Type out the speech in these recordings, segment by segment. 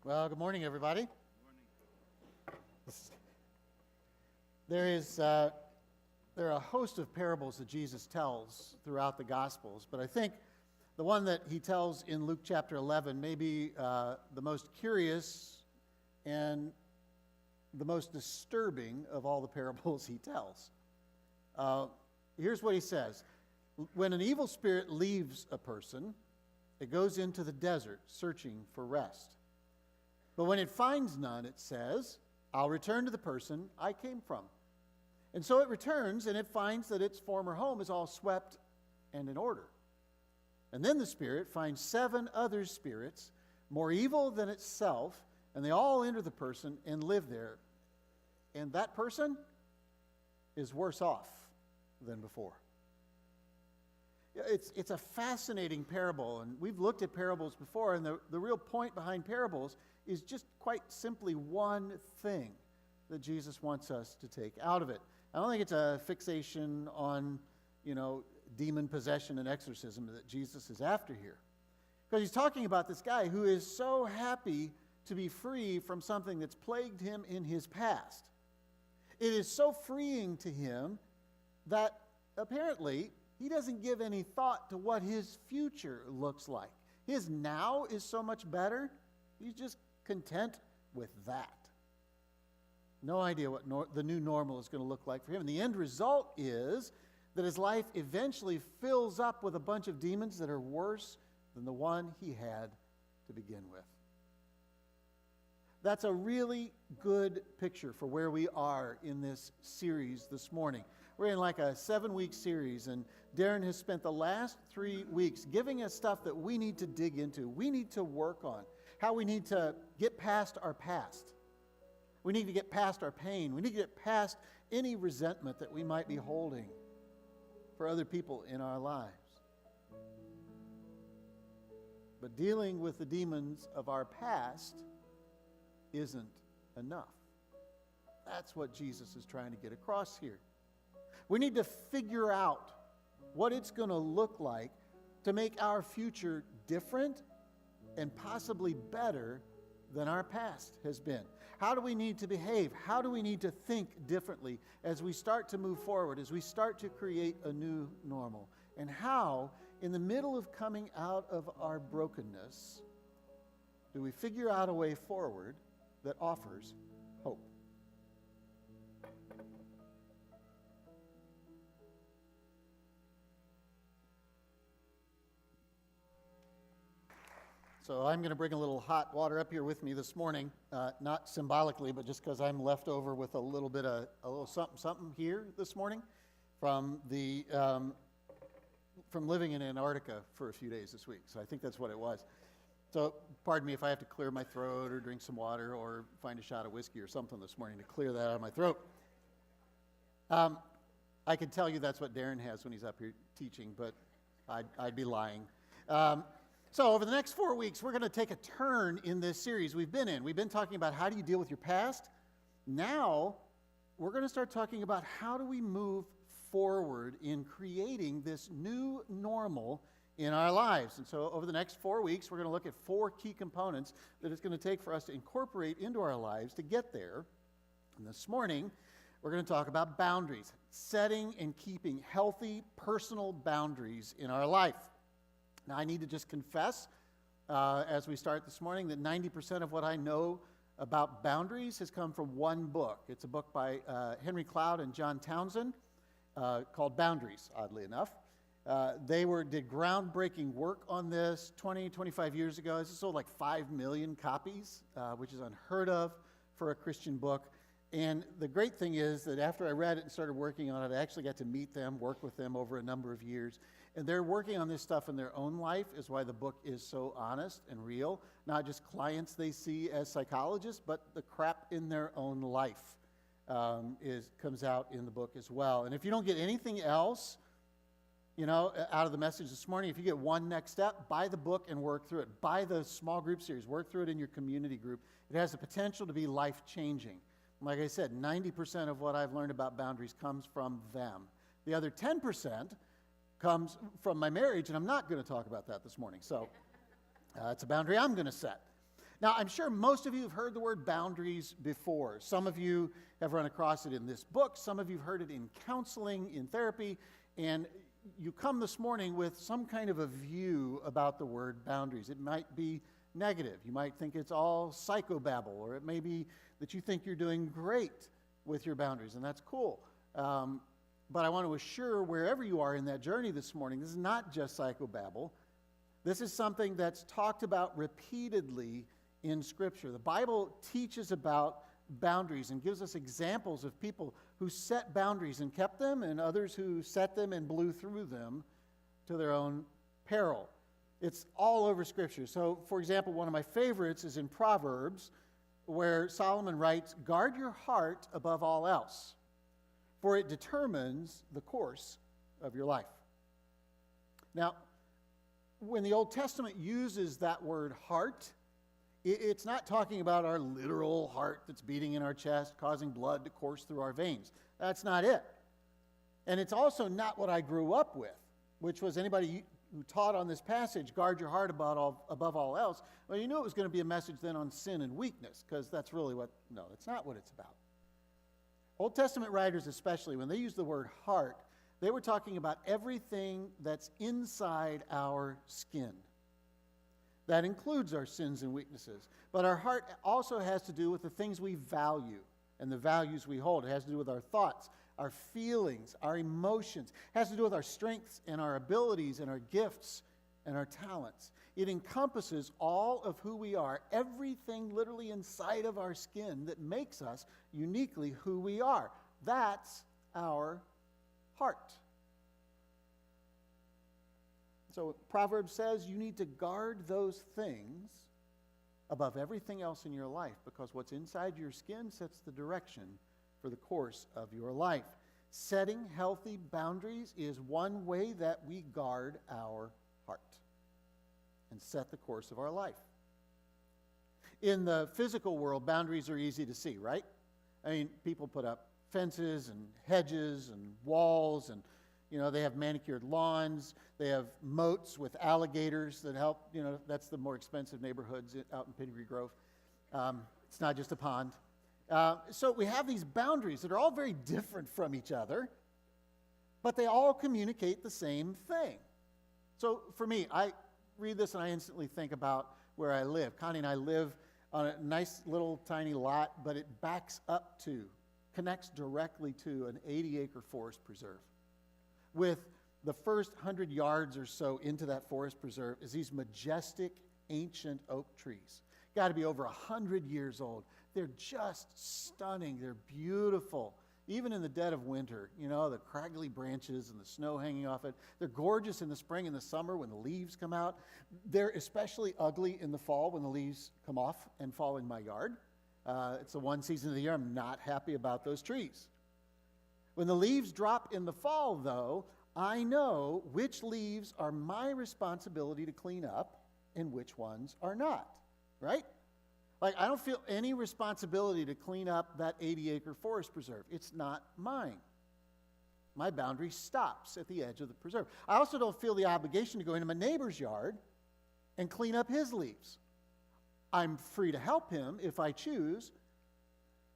Well, good morning, everybody. There are a host of parables that Jesus tells throughout the Gospels, but I think the one that he tells in Luke chapter 11 may be the most curious and the most disturbing of all the parables he tells. Here's what he says. When an evil spirit leaves a person, it goes into the desert searching for rest. But when it finds none, it says, I'll return to the person I came from. And so it returns, and it finds that its former home is all swept and in order. And then the spirit finds 7 other spirits, more evil than itself, and they all enter the person and live there. And that person is worse off than before. It's a fascinating parable, and we've looked at parables before, and the real point behind parables is just quite simply one thing that Jesus wants us to take out of it. I don't think it's a fixation on, demon possession and exorcism that Jesus is after here. Because he's talking about this guy who is so happy to be free from something that's plagued him in his past. It is so freeing to him that apparently he doesn't give any thought to what his future looks like. His now is so much better, he's just content with that. No idea what the new normal is going to look like for him. And the end result is that his life eventually fills up with a bunch of demons that are worse than the one he had to begin with. That's a really good picture for where we are in this series this morning. We're in like a 7-week series, and Darren has spent the last 3 weeks giving us stuff that we need to dig into, we need to work on, how we need to get past our past. We need to get past our pain. We need to get past any resentment that we might be holding for other people in our lives. But dealing with the demons of our past isn't enough. That's what Jesus is trying to get across here. We need to figure out what it's going to look like to make our future different and possibly better than our past has been. How do we need to behave? How do we need to think differently as we start to move forward, as we start to create a new normal? And how, in the middle of coming out of our brokenness, do we figure out a way forward that offers hope? So I'm going to bring a little hot water up here with me this morning, not symbolically, but just because I'm left over with a little something here this morning from living in Antarctica for a few days this week. So I think that's what it was. So pardon me if I have to clear my throat or drink some water or find a shot of whiskey or something this morning to clear that out of my throat. I can tell you that's what Darren has when he's up here teaching, but I'd be lying. So over the next 4 weeks, we're going to take a turn in this series we've been in. We've been talking about how do you deal with your past. Now, we're going to start talking about how do we move forward in creating this new normal in our lives. And so over the next 4 weeks, we're going to look at 4 key components that it's going to take for us to incorporate into our lives to get there. And this morning, we're going to talk about boundaries, setting and keeping healthy personal boundaries in our life. Now, I need to just confess as we start this morning that 90% of what I know about boundaries has come from one book. It's a book by Henry Cloud and John Townsend called Boundaries, oddly enough. They did groundbreaking work on this 20, 25 years ago. This sold like 5 million copies, which is unheard of for a Christian book. And the great thing is that after I read it and started working on it, I actually got to meet them, work with them over a number of years. And they're working on this stuff in their own life, is why the book is so honest and real. Not just clients they see as psychologists, but the crap in their own life comes out in the book as well. And if you don't get anything else, out of the message this morning, if you get one next step, buy the book and work through it. Buy the small group series. Work through it in your community group. It has the potential to be life-changing. Like I said, 90% of what I've learned about boundaries comes from them. The other 10% comes from my marriage, and I'm not going to talk about that this morning. So it's a boundary I'm going to set. Now, I'm sure most of you have heard the word boundaries before. Some of you have run across it in this book. Some of you have heard it in counseling, in therapy, and you come this morning with some kind of a view about the word boundaries. It might be negative. You might think it's all psychobabble, or it may be that you think you're doing great with your boundaries, and that's cool. But I want to assure wherever you are in that journey this morning, this is not just psychobabble. This is something that's talked about repeatedly in Scripture. The Bible teaches about boundaries and gives us examples of people who set boundaries and kept them, and others who set them and blew through them to their own peril. It's all over Scripture. So, for example, one of my favorites is in Proverbs, where Solomon writes, "Guard your heart above all else, for it determines the course of your life." Now, when the Old Testament uses that word heart, it's not talking about our literal heart that's beating in our chest, causing blood to course through our veins. That's not it. And it's also not what I grew up with, which was anybody who taught on this passage, guard your heart above all else. Well, you knew it was going to be a message then on sin and weakness, because that's really that's not what it's about. Old Testament writers especially, when they use the word heart, they were talking about everything that's inside our skin. That includes our sins and weaknesses. But our heart also has to do with the things we value and the values we hold. It has to do with our thoughts, our feelings, our emotions. It has to do with our strengths and our abilities and our gifts and our talents. It encompasses all of who we are, everything literally inside of our skin that makes us uniquely who we are. That's our heart. So Proverbs says you need to guard those things above everything else in your life, because what's inside your skin sets the direction for the course of your life. Setting healthy boundaries is one way that we guard our heart and set the course of our life. In the physical world, boundaries are easy to see, right? I mean, people put up fences and hedges and walls, and they have manicured lawns. They have moats with alligators that help. That's the more expensive neighborhoods out in Pedigree Grove. It's not just a pond. So we have these boundaries that are all very different from each other, but they all communicate the same thing. So for me, I read this and I instantly think about where I live. Connie and I live on a nice little tiny lot, but it connects directly to an 80-acre forest preserve. With the first 100 yards or so into that forest preserve is these majestic ancient oak trees. Got to be over 100 years old. They're just stunning. They're beautiful. Even in the dead of winter, the craggly branches and the snow hanging off it. They're gorgeous in the spring and the summer when the leaves come out. They're especially ugly in the fall when the leaves come off and fall in my yard. It's the one season of the year I'm not happy about those trees. When the leaves drop in the fall, though, I know which leaves are my responsibility to clean up and which ones are not, right? Like, I don't feel any responsibility to clean up that 80-acre forest preserve. It's not mine. My boundary stops at the edge of the preserve. I also don't feel the obligation to go into my neighbor's yard and clean up his leaves. I'm free to help him if I choose.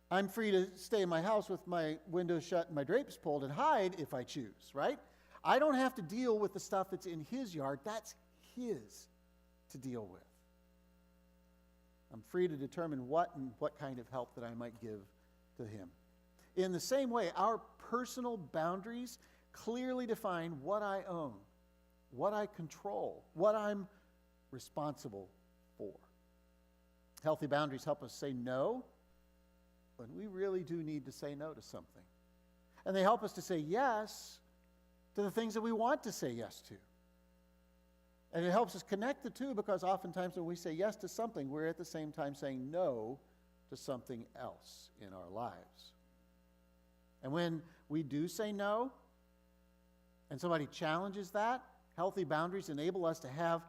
I'm free to stay in my house with my windows shut and my drapes pulled and hide if I choose, right? I don't have to deal with the stuff that's in his yard. That's his to deal with. I'm free to determine what kind of help that I might give to him. In the same way, our personal boundaries clearly define what I own, what I control, what I'm responsible for. Healthy boundaries help us say no when we really do need to say no to something. And they help us to say yes to the things that we want to say yes to. And it helps us connect the two, because oftentimes when we say yes to something, we're at the same time saying no to something else in our lives. And when we do say no, and somebody challenges that, healthy boundaries enable us to have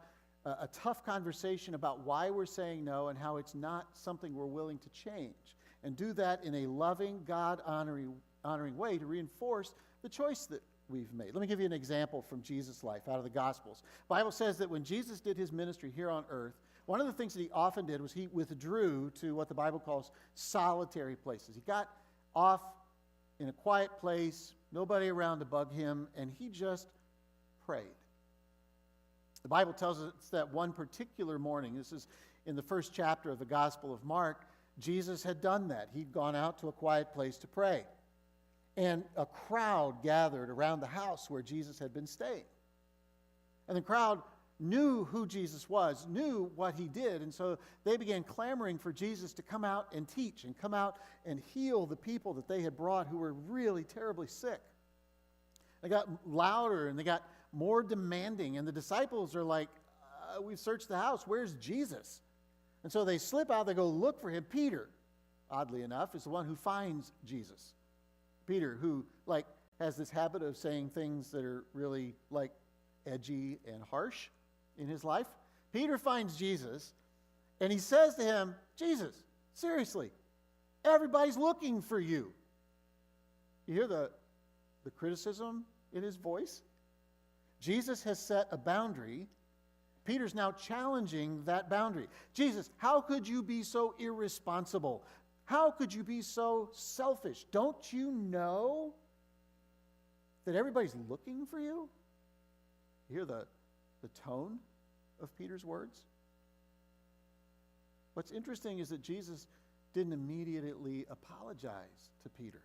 a tough conversation about why we're saying no and how it's not something we're willing to change. And do that in a loving, God-honoring way to reinforce the choice that we've made. Let me give you an example from Jesus' life out of the Gospels. The Bible says that when Jesus did his ministry here on earth, one of the things that he often did was he withdrew to what the Bible calls solitary places. He got off in a quiet place, nobody around to bug him, and he just prayed. The Bible tells us that one particular morning, this is in the first chapter of the Gospel of Mark, Jesus had done that. He'd gone out to a quiet place to pray. And a crowd gathered around the house where Jesus had been staying. And the crowd knew who Jesus was, knew what he did, and so they began clamoring for Jesus to come out and teach and come out and heal the people that they had brought who were really terribly sick. They got louder and they got more demanding, and the disciples are like, we've searched the house, where's Jesus? And so they slip out, they go look for him. Peter, oddly enough, is the one who finds Jesus. Peter, who has this habit of saying things that are really edgy and harsh in his life. Peter finds Jesus, and he says to him, Jesus, seriously, everybody's looking for you. You hear the criticism in his voice? Jesus has set a boundary. Peter's now challenging that boundary. Jesus, how could you be so irresponsible? How could you be so selfish? Don't you know that everybody's looking for you? You hear the tone of Peter's words? What's interesting is that Jesus didn't immediately apologize to Peter.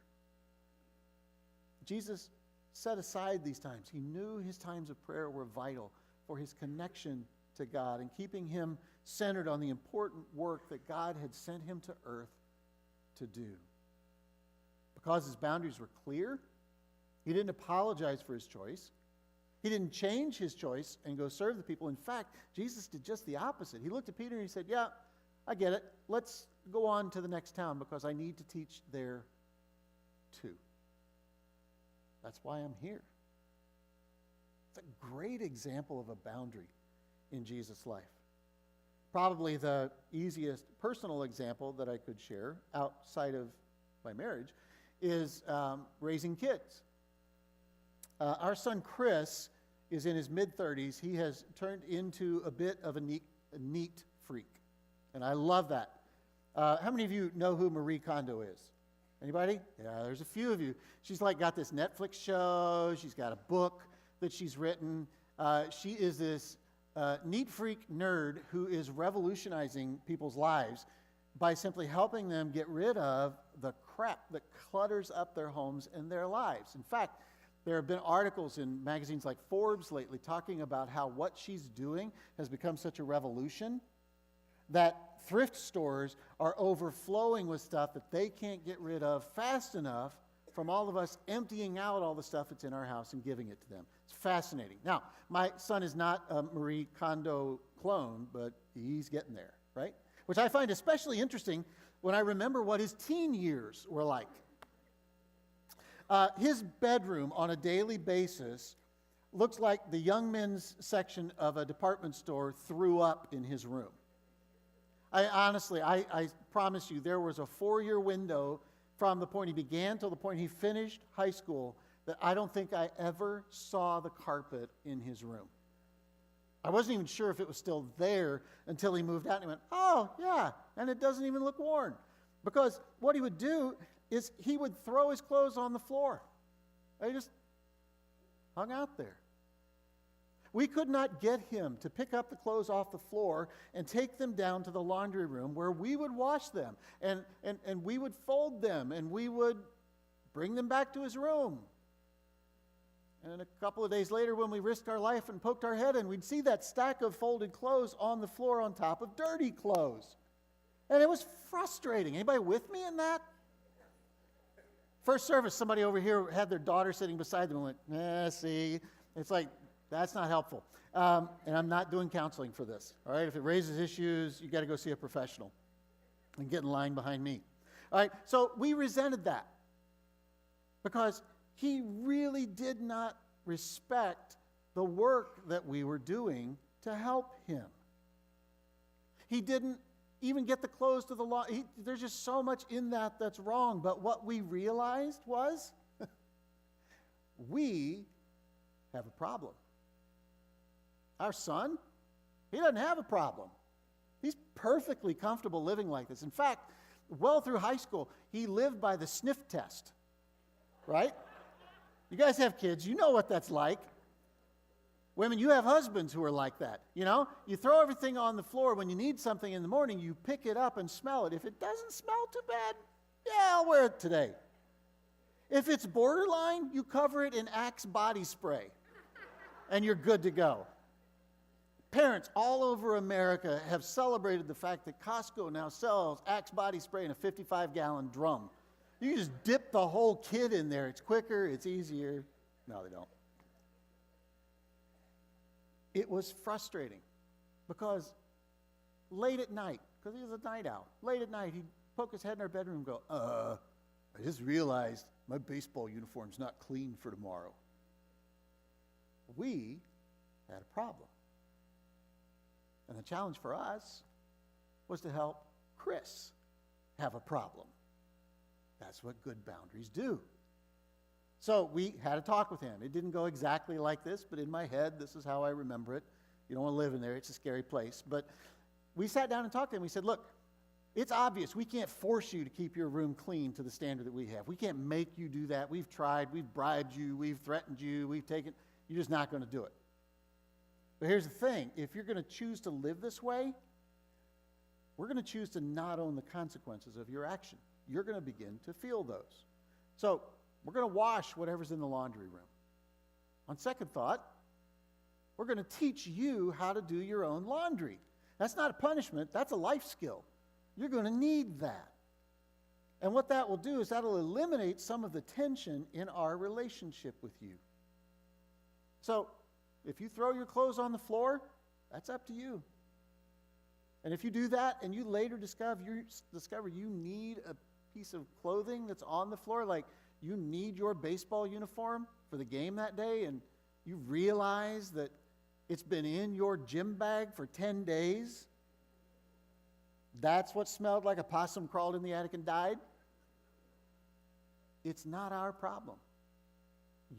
Jesus set aside these times. He knew his times of prayer were vital for his connection to God and keeping him centered on the important work that God had sent him to earth to do. Because his boundaries were clear, he didn't apologize for his choice. He didn't change his choice and go serve the people. In fact, Jesus did just the opposite. He looked at Peter and he said, yeah, I get it. Let's go on to the next town because I need to teach there too. That's why I'm here. It's a great example of a boundary in Jesus' life. Probably the easiest personal example that I could share outside of my marriage is raising kids. Our son Chris is in his mid-30s. He has turned into a bit of a neat freak, and I love that. How many of you know who Marie Kondo is? Anybody? Yeah, there's a few of you. She's got this Netflix show. She's got a book that she's written. She is this neat freak nerd who is revolutionizing people's lives by simply helping them get rid of the crap that clutters up their homes and their lives. In fact, there have been articles in magazines like Forbes lately talking about how what she's doing has become such a revolution that thrift stores are overflowing with stuff that they can't get rid of fast enough from all of us emptying out all the stuff that's in our house and giving it to them. It's fascinating. Now, my son is not a Marie Kondo clone, but he's getting there, right? Which I find especially interesting when I remember what his teen years were like. His bedroom on a daily basis looks like the young men's section of a department store threw up in his room. I promise you, there was a 4-year window from the point he began till the point he finished high school that I don't think I ever saw the carpet in his room. I wasn't even sure if it was still there until he moved out and he went, oh, yeah, and it doesn't even look worn. Because what he would do is he would throw his clothes on the floor. They just hung out there. We could not get him to pick up the clothes off the floor and take them down to the laundry room where we would wash them and we would fold them and we would bring them back to his room. And a couple of days later when we risked our life and poked our head in, we'd see that stack of folded clothes on the floor on top of dirty clothes. And it was frustrating. Anybody with me in that? First service, somebody over here had their daughter sitting beside them and went, see, it's like, that's not helpful. And I'm not doing counseling for this. All right, if it raises issues, you got to go see a professional and get in line behind me. All right, so we resented that because he really did not respect the work that we were doing to help him. He didn't even get the clothes to the law. There's just so much in that that's wrong. But what we realized was we have a problem. Our son, he doesn't have a problem. He's perfectly comfortable living like this. In fact, well through high school, he lived by the sniff test, right? You guys have kids. You know what that's like. Women, you have husbands who are like that. You know, you throw everything on the floor. When you need something in the morning, you pick it up and smell it. If it doesn't smell too bad, yeah, I'll wear it today. If it's borderline, you cover it in Axe body spray, and you're good to go. Parents all over America have celebrated the fact that Costco now sells Axe body spray in a 55-gallon drum. You just dip the whole kit in there. It's quicker, it's easier. No, they don't. It was frustrating because late at night, because he was a night owl, late at night he'd poke his head in our bedroom and go, I just realized my baseball uniform's not clean for tomorrow. We had a problem. And the challenge for us was to help Chris have a problem. That's what good boundaries do. So we had a talk with him. It didn't go exactly like this, but in my head, this is how I remember it. You don't want to live in there. It's a scary place. But we sat down and talked to him. We said, look, it's obvious. We can't force you to keep your room clean to the standard that we have. We can't make you do that. We've tried. We've bribed you. We've threatened you. We've taken. You're just not going to do it. But here's the thing. If you're going to choose to live this way, we're going to choose to not own the consequences of your action. You're going to begin to feel those. So we're going to wash whatever's in the laundry room. On second thought, we're going to teach you how to do your own laundry. That's not a punishment. That's a life skill. You're going to need that. And what that will do is that'll eliminate some of the tension in our relationship with you. So if you throw your clothes on the floor, that's up to you. And if you do that and you later discover you need a piece of clothing that's on the floor, like you need your baseball uniform for the game that day, and you realize that it's been in your gym bag for 10 days, that's what smelled like a possum crawled in the attic and died. It's not our problem.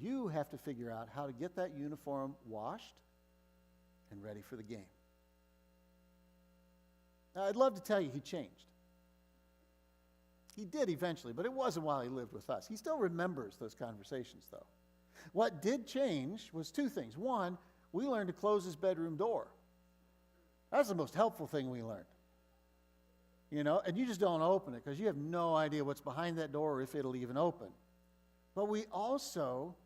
You have to figure out how to get that uniform washed and ready for the game. Now, I'd love to tell you he changed. He did eventually, but it wasn't while he lived with us. He still remembers those conversations, though. What did change was two things. One, we learned to close his bedroom door. That's the most helpful thing we learned. You know, and you just don't open it because you have no idea what's behind that door or if it'll even open. But we also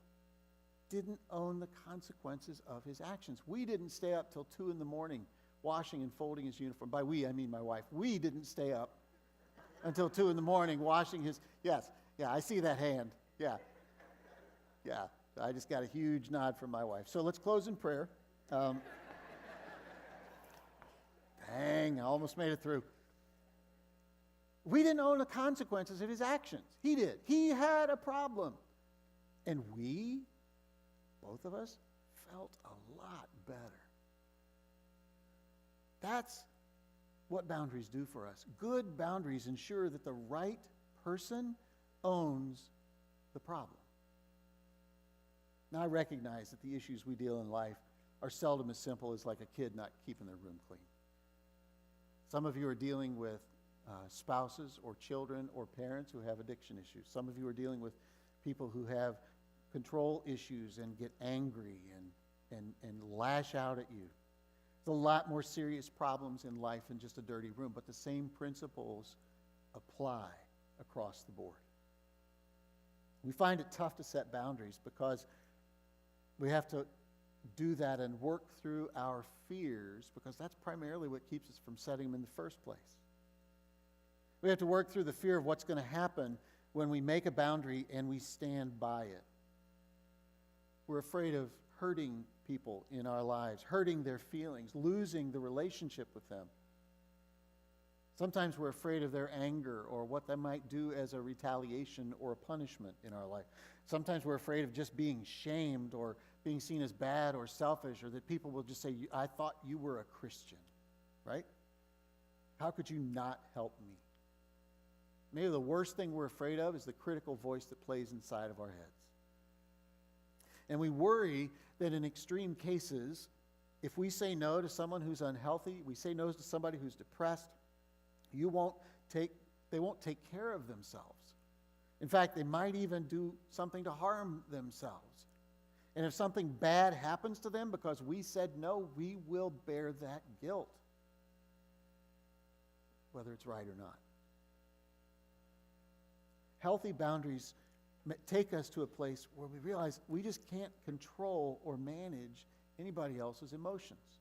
didn't own the consequences of his actions. We didn't stay up till 2 in the morning washing and folding his uniform. By we, I mean my wife. We didn't stay up until 2 in the morning washing his, yes, yeah, I see that hand. Yeah, yeah, I just got a huge nod from my wife. So let's close in prayer. Dang, I almost made it through. We didn't own the consequences of his actions. He did. He had a problem. And we, both of us, felt a lot better. That's what boundaries do for us. Good boundaries ensure that the right person owns the problem. Now, I recognize that the issues we deal in life are seldom as simple as like a kid not keeping their room clean. Some of you are dealing with spouses or children or parents who have addiction issues. Some of you are dealing with people who have control issues and get angry and lash out at you. There's a lot more serious problems in life than just a dirty room, but the same principles apply across the board. We find it tough to set boundaries because we have to do that and work through our fears, because that's primarily what keeps us from setting them in the first place. We have to work through the fear of what's going to happen when we make a boundary and we stand by it. We're afraid of hurting people in our lives, hurting their feelings, losing the relationship with them. Sometimes we're afraid of their anger or what they might do as a retaliation or a punishment in our life. Sometimes we're afraid of just being shamed or being seen as bad or selfish, or that people will just say, I thought you were a Christian, right? How could you not help me? Maybe the worst thing we're afraid of is the critical voice that plays inside of our heads. And we worry that in extreme cases, if we say no to someone who's unhealthy, we say no to somebody who's depressed, they won't take care of themselves. In fact, they might even do something to harm themselves. And if something bad happens to them because we said no, we will bear that guilt, whether it's right or not. Healthy boundaries take us to a place where we realize we just can't control or manage anybody else's emotions.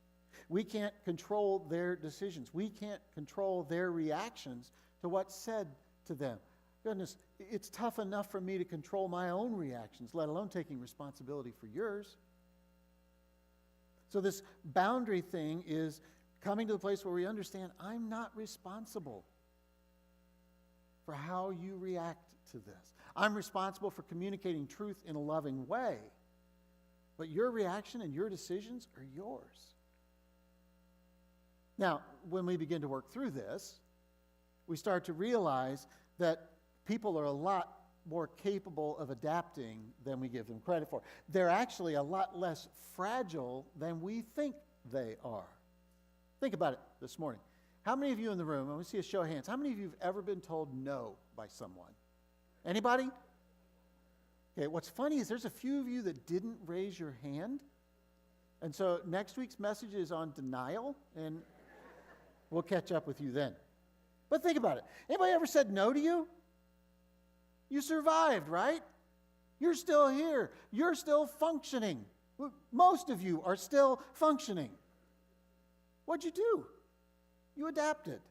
We can't control their decisions. We can't control their reactions to what's said to them. Goodness, it's tough enough for me to control my own reactions, let alone taking responsibility for yours. So this boundary thing is coming to the place where we understand I'm not responsible for how you react to this. I'm responsible for communicating truth in a loving way, but your reaction and your decisions are yours. Now, when we begin to work through this, we start to realize that people are a lot more capable of adapting than we give them credit for. They're actually a lot less fragile than we think they are. Think about it this morning. How many of you in the room, I want to see a show of hands, how many of you have ever been told no by someone? Anybody? Okay, what's funny is there's a few of you that didn't raise your hand. And so next week's message is on denial, and we'll catch up with you then. But think about it. Anybody ever said no to you? You survived, right? You're still here. You're still functioning. Most of you are still functioning. What'd you do? You adapted.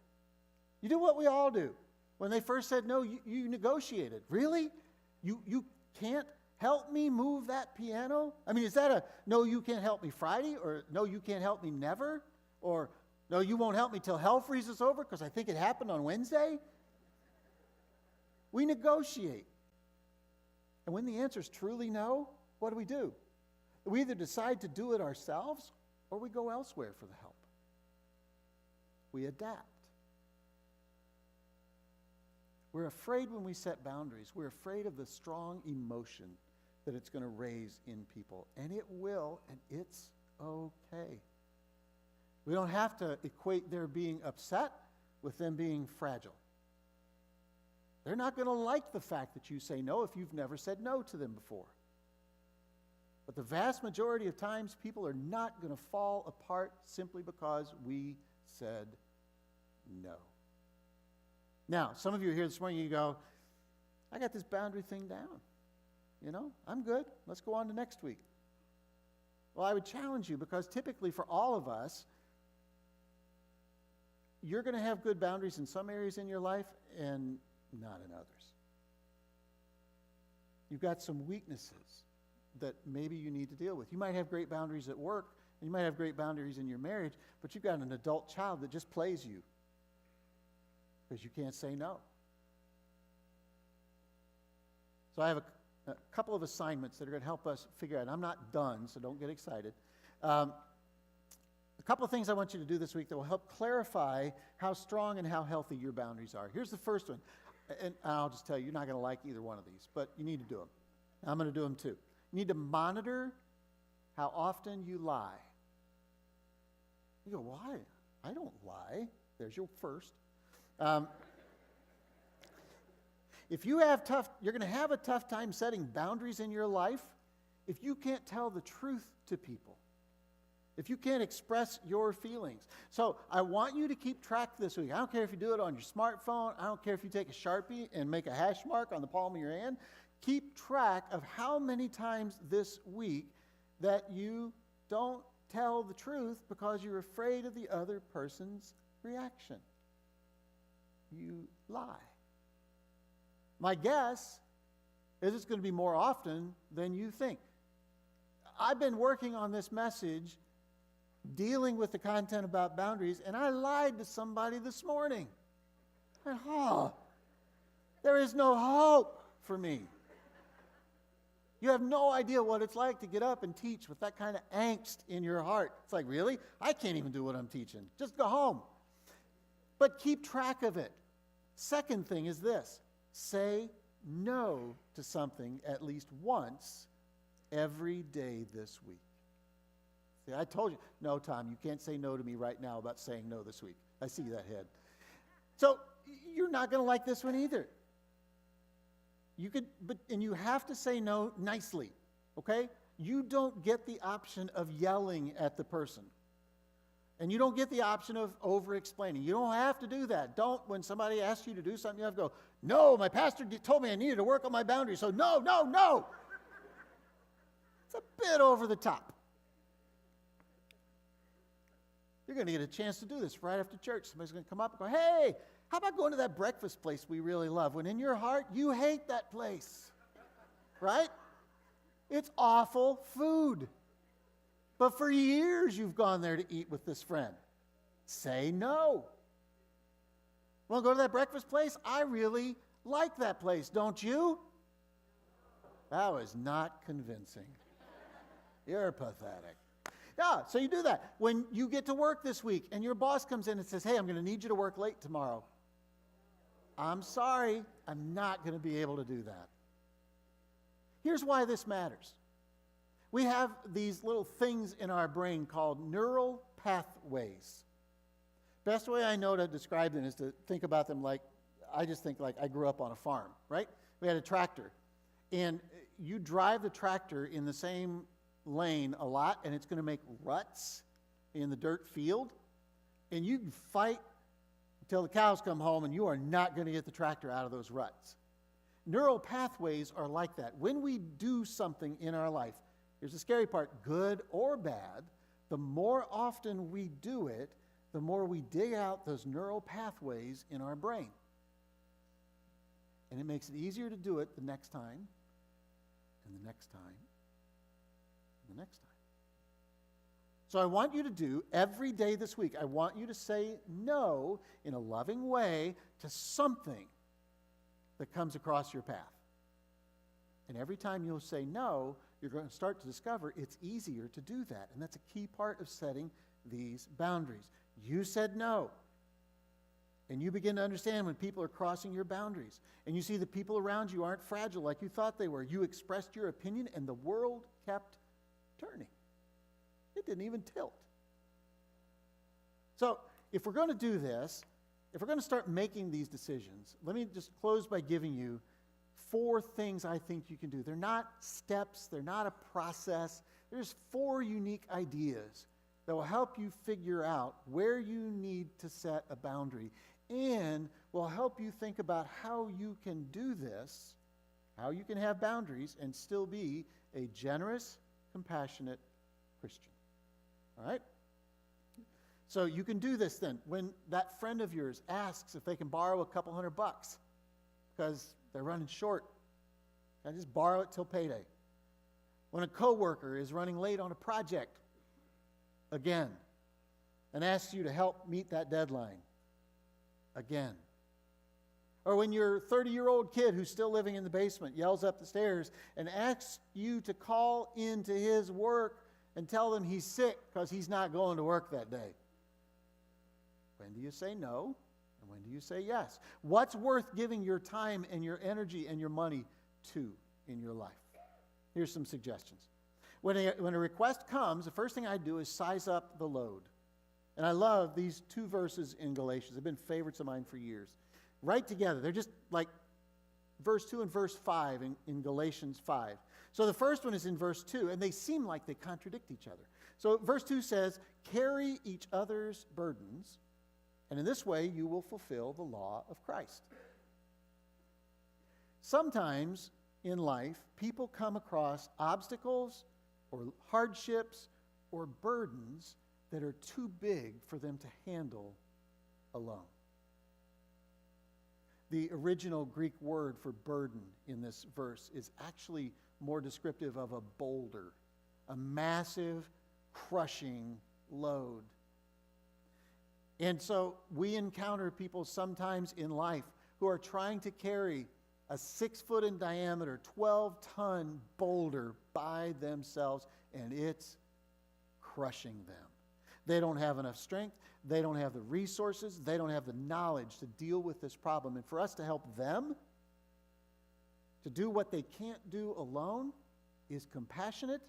You did what we all do. When they first said no, you negotiated. Really? You can't help me move that piano? I mean, is that a no, you can't help me Friday? Or no, you can't help me never? Or no, you won't help me till hell freezes over because I think it happened on Wednesday? We negotiate. And when the answer is truly no, what do? We either decide to do it ourselves or we go elsewhere for the help. We adapt. We're afraid when we set boundaries. We're afraid of the strong emotion that it's going to raise in people. And it will, and it's okay. We don't have to equate their being upset with them being fragile. They're not going to like the fact that you say no if you've never said no to them before. But the vast majority of times, people are not going to fall apart simply because we said no. Now, some of you are here this morning, you go, I got this boundary thing down. You know, I'm good. Let's go on to next week. Well, I would challenge you because typically for all of us, you're going to have good boundaries in some areas in your life and not in others. You've got some weaknesses that maybe you need to deal with. You might have great boundaries at work, and you might have great boundaries in your marriage, but you've got an adult child that just plays you because you can't say no. So I have a couple of assignments that are going to help us figure out. I'm not done, so don't get excited. A couple of things I want you to do this week that will help clarify how strong and how healthy your boundaries are. Here's the first one. And I'll just tell you, you're not going to like either one of these, but you need to do them. I'm going to do them too. You need to monitor how often you lie. You go, why? I don't lie. There's your first. If you have you're going to have a tough time setting boundaries in your life if you can't tell the truth to people. If you can't express your feelings. So I want you to keep track this week. I don't care if you do it on your smartphone. I don't care if you take a Sharpie and make a hash mark on the palm of your hand. Keep track of how many times this week that you don't tell the truth because you're afraid of the other person's reaction. You lie. My guess is it's going to be more often than you think. I've been working on this message dealing with the content about boundaries, and I lied to somebody this morning. And, there is no hope for me. You have no idea what it's like to get up and teach with that kind of angst in your heart. It's like, really? I can't even do what I'm teaching. Just go home. But keep track of it. Second thing is this. Say no to something at least once every day this week. See, I told you. No, Tom, you can't say no to me right now about saying no this week. I see that head. So you're not going to like this one either. And you have to say no nicely, okay? You don't get the option of yelling at the person. And you don't get the option of over-explaining. You don't have to do that. When somebody asks you to do something, you have to go, no, my pastor told me I needed to work on my boundaries, so no, no, no. It's a bit over the top. You're going to get a chance to do this right after church. Somebody's going to come up and go, hey, how about going to that breakfast place we really love, when in your heart you hate that place, right? It's awful food. But for years you've gone there to eat with this friend. Say no. Want to go to that breakfast place? I really like that place, don't you? That was not convincing. You're pathetic. Yeah, so you do that. When you get to work this week and your boss comes in and says, hey, I'm going to need you to work late tomorrow. I'm sorry, I'm not going to be able to do that. Here's why this matters. We have these little things in our brain called neural pathways. Best way I know to describe them is to think about them like, I just think like I grew up on a farm, right? We had a tractor. And you drive the tractor in the same lane a lot, and it's going to make ruts in the dirt field. And you can fight until the cows come home, and you are not going to get the tractor out of those ruts. Neural pathways are like that. When we do something in our life, here's the scary part, good or bad, the more often we do it, the more we dig out those neural pathways in our brain. And it makes it easier to do it the next time, and the next time, and the next time. So I want you to do, every day this week, I want you to say no in a loving way to something that comes across your path. And every time you'll say no, you're going to start to discover it's easier to do that. And that's a key part of setting these boundaries. You said no. And you begin to understand when people are crossing your boundaries. And you see the people around you aren't fragile like you thought they were. You expressed your opinion and the world kept turning. It didn't even tilt. So if we're going to do this, if we're going to start making these decisions, let me just close by giving you 4 things I think you can do. They're not steps. They're not a process. There's 4 unique ideas that will help you figure out where you need to set a boundary and will help you think about how you can do this, how you can have boundaries and still be a generous, compassionate Christian. All right? So you can do this then. When that friend of yours asks if they can borrow a couple $100 because they're running short, I just borrow it till payday. When a coworker is running late on a project, again, and asks you to help meet that deadline, again. Or when your 30-year-old kid who's still living in the basement yells up the stairs and asks you to call into his work and tell him he's sick because he's not going to work that day. When do you say no? And when do you say yes? What's worth giving your time and your energy and your money to in your life? Here's some suggestions. When a request comes, the first thing I do is size up the load. And I love these 2 verses in Galatians. They've been favorites of mine for years. Right together. They're just like verse 2 and verse 5 in Galatians 5. So the first one is in verse 2, and they seem like they contradict each other. So verse 2 says, carry each other's burdens, and in this way you will fulfill the law of Christ. Sometimes in life, people come across obstacles or hardships or burdens that are too big for them to handle alone. The original Greek word for burden in this verse is actually more descriptive of a boulder, a massive, crushing load. And so we encounter people sometimes in life who are trying to carry a 6-foot in diameter, 12-ton boulder by themselves, and it's crushing them. They don't have enough strength. They don't have the resources. They don't have the knowledge to deal with this problem. And for us to help them to do what they can't do alone is compassionate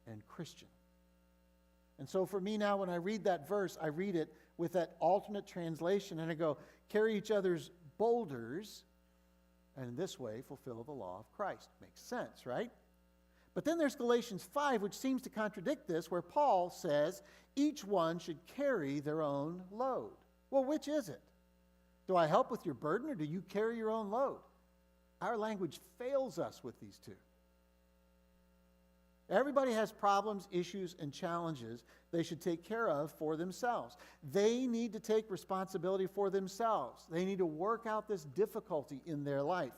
and Christian. And so for me now, when I read that verse, I read it with that alternate translation, and I go, carry each other's boulders, and in this way fulfill the law of Christ. Makes sense, right? But then there's Galatians 5, which seems to contradict this, where Paul says each one should carry their own load. Well, which is it? Do I help with your burden, or do you carry your own load? Our language fails us with these two. Everybody has problems, issues, and challenges they should take care of for themselves. They need to take responsibility for themselves. They need to work out this difficulty in their life.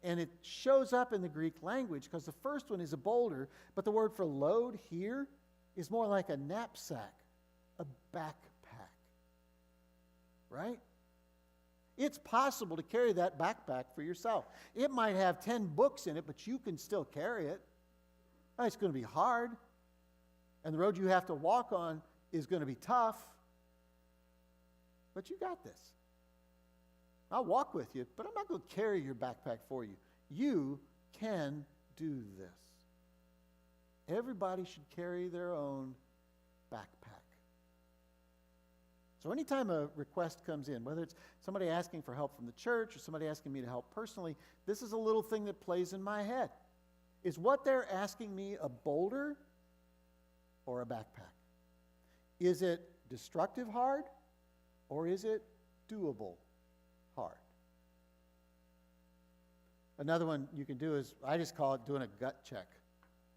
And it shows up in the Greek language because the first one is a boulder, but the word for load here is more like a knapsack, a backpack. Right? It's possible to carry that backpack for yourself. It might have 10 books in it, but you can still carry it. It's going to be hard, and the road you have to walk on is going to be tough, but you got this. I'll walk with you, but I'm not going to carry your backpack for you. You can do this. Everybody should carry their own backpack. So anytime a request comes in, whether it's somebody asking for help from the church or somebody asking me to help personally, this is a little thing that plays in my head. Is what they're asking me a boulder or a backpack? Is it destructive hard, or is it doable hard? Another one you can do is, I just call it doing a gut check,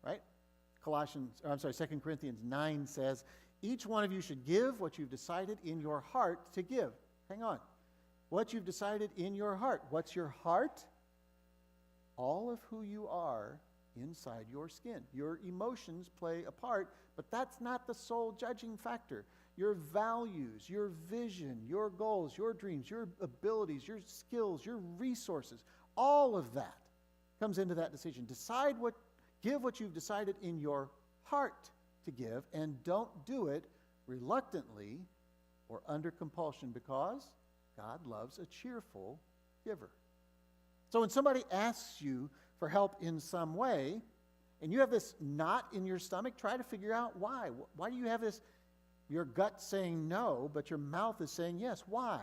right? 2 Corinthians 9 says, each one of you should give what you've decided in your heart to give. Hang on. What you've decided in your heart. What's your heart? All of who you are inside your skin. Your emotions play a part, but that's not the sole judging factor. Your values, your vision, your goals, your dreams, your abilities, your skills, your resources, all of that comes into that decision. Give what you've decided in your heart to give, and don't do it reluctantly or under compulsion, because God loves a cheerful giver. So when somebody asks you for help in some way, and you have this knot in your stomach, try to figure out why. Why do you have this, your gut saying no, but your mouth is saying yes? Why?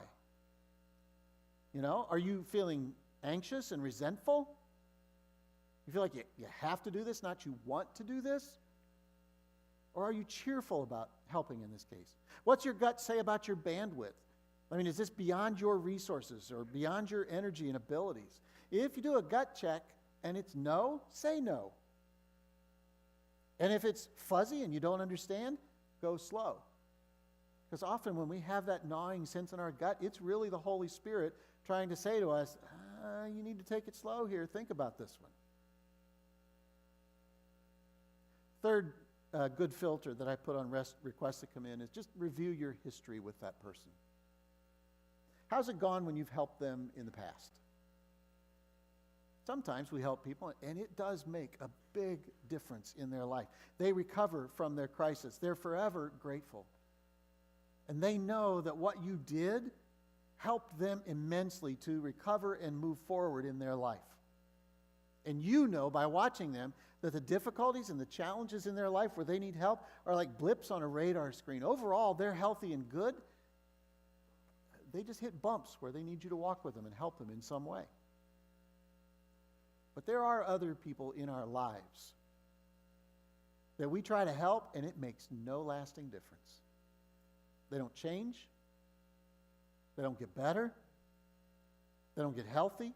Are you feeling anxious and resentful? You feel like you have to do this, not you want to do this? Or are you cheerful about helping in this case? What's your gut say about your bandwidth? Is this beyond your resources or beyond your energy and abilities? If you do a gut check and it's no, say no. And if it's fuzzy and you don't understand, go slow. Because often when we have that gnawing sense in our gut, it's really the Holy Spirit trying to say to us, you need to take it slow here. Think about this one. Third good filter that I put on requests that come in is just review your history with that person. How's it gone when you've helped them in the past? Sometimes we help people, and it does make a big difference in their life. They recover from their crisis. They're forever grateful. And they know that what you did helped them immensely to recover and move forward in their life. And you know by watching them that the difficulties and the challenges in their life where they need help are like blips on a radar screen. Overall, they're healthy and good. They just hit bumps where they need you to walk with them and help them in some way. But there are other people in our lives that we try to help, and it makes no lasting difference. They don't change. They don't get better. They don't get healthy.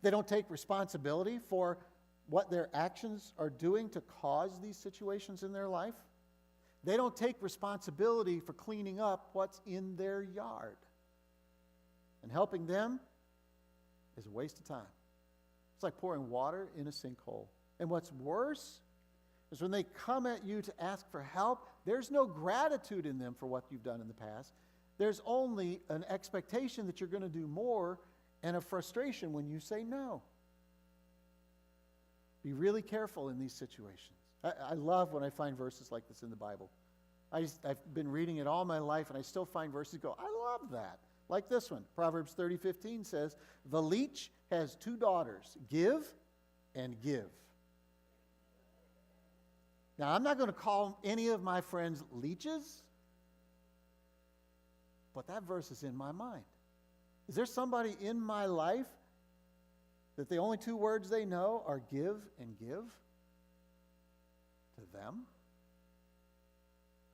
They don't take responsibility for what their actions are doing to cause these situations in their life. They don't take responsibility for cleaning up what's in their yard. And helping them is a waste of time. It's like pouring water in a sinkhole. And what's worse is when they come at you to ask for help, there's no gratitude in them for what you've done in the past. There's only an expectation that you're going to do more and a frustration when you say no. Be really careful in these situations. I love when I find verses like this in the Bible. I've been reading it all my life, and I still find verses go, I love that. Like this one, Proverbs 30:15 says, the leech has 2 daughters, give and give. Now, I'm not going to call any of my friends leeches, but that verse is in my mind. Is there somebody in my life that the only two words they know are give and give to them?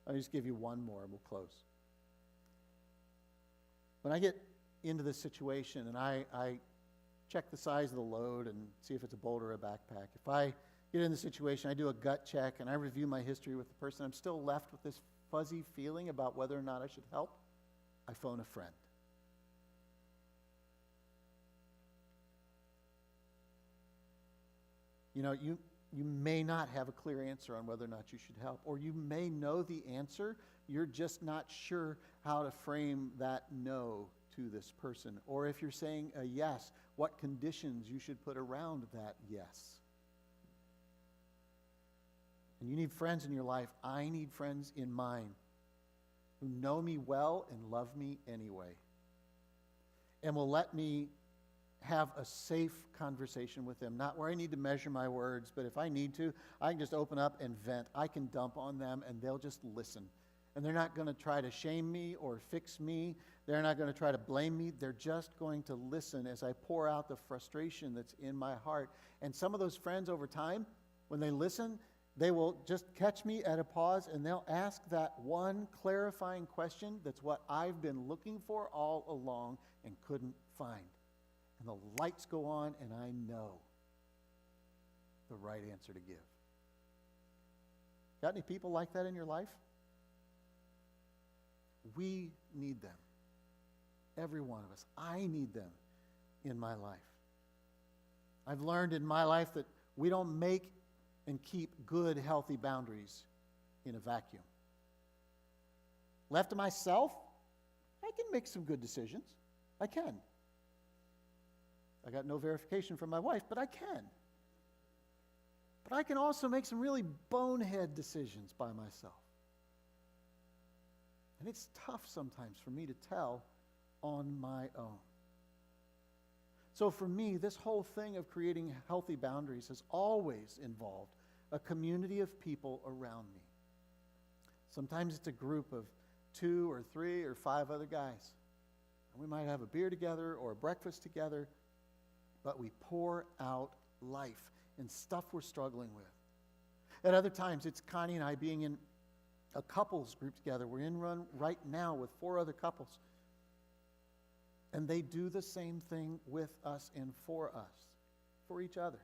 I'll just give you one more and we'll close. When I get into this situation and I check the size of the load and see if it's a boulder or a backpack, if I get in the situation, I do a gut check and I review my history with the person, I'm still left with this fuzzy feeling about whether or not I should help, I phone a friend. You know, you may not have a clear answer on whether or not you should help, or you may know the answer, you're just not sure how to frame that no to this person. Or if you're saying a yes, what conditions you should put around that yes. And you need friends in your life. I need friends in mine who know me well and love me anyway, and will let me have a safe conversation with them. Not where I need to measure my words, but if I need to, I can just open up and vent. I can dump on them and they'll just listen. And they're not going to try to shame me or fix me. They're not going to try to blame me. They're just going to listen as I pour out the frustration that's in my heart. And some of those friends over time, when they listen, they will just catch me at a pause and they'll ask that one clarifying question that's what I've been looking for all along and couldn't find. And the lights go on and I know the right answer to give. Got any people like that in your life? We need them. Every one of us. I need them in my life. I've learned in my life that we don't make and keep good, healthy boundaries in a vacuum. Left to myself, I can make some good decisions. I can. I got no verification from my wife, but I can. But I can also make some really bonehead decisions by myself. And it's tough sometimes for me to tell on my own. So for me, this whole thing of creating healthy boundaries has always involved a community of people around me. Sometimes it's a group of 2 or 3 or 5 other guys. And we might have a beer together or a breakfast together, but we pour out life and stuff we're struggling with. At other times, it's Connie and I being in a couples group together. We're in one right now with 4 other couples. And they do the same thing with us and for us, for each other.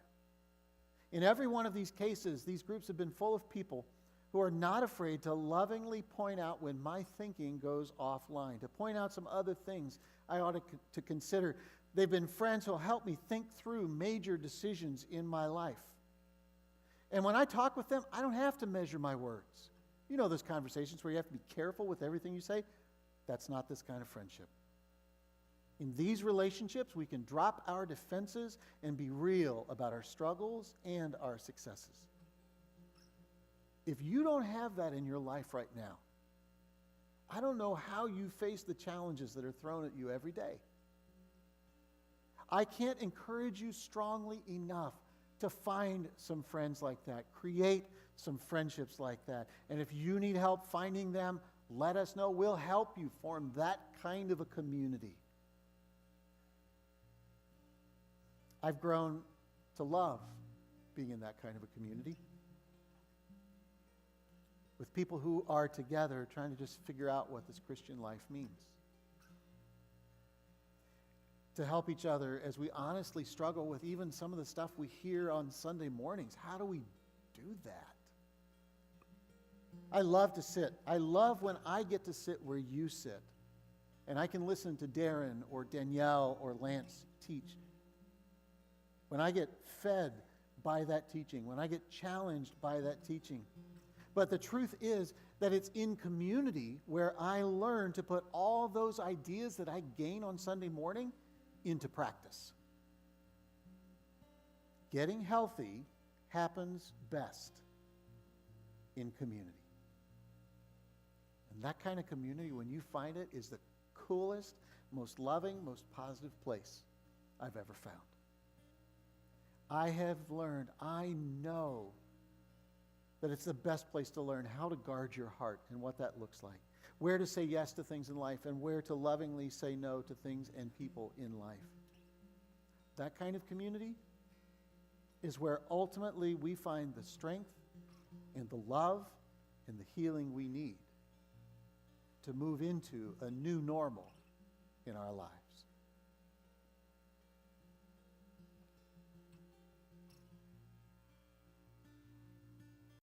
In every one of these cases, these groups have been full of people who are not afraid to lovingly point out when my thinking goes offline, to point out some other things I ought to consider. They've been friends who will help me think through major decisions in my life. And when I talk with them, I don't have to measure my words. You know those conversations where you have to be careful with everything you say? That's not this kind of friendship. In these relationships, we can drop our defenses and be real about our struggles and our successes. If you don't have that in your life right now, I don't know how you face the challenges that are thrown at you every day. I can't encourage you strongly enough to find some friends like that, create some friendships like that. And if you need help finding them, let us know. We'll help you form that kind of a community. I've grown to love being in that kind of a community with people who are together trying to just figure out what this Christian life means. To help each other as we honestly struggle with even some of the stuff we hear on Sunday mornings. How do we do that? I love to sit. I love when I get to sit where you sit and I can listen to Darren or Danielle or Lance teach. When I get fed by that teaching, when I get challenged by that teaching. But the truth is that it's in community where I learn to put all those ideas that I gain on Sunday morning into practice. Getting healthy happens best in community. And that kind of community, when you find it, is the coolest, most loving, most positive place I've ever found. I have learned, I know that it's the best place to learn how to guard your heart and what that looks like, where to say yes to things in life and where to lovingly say no to things and people in life. That kind of community is where ultimately we find the strength and the love and the healing we need to move into a new normal in our lives.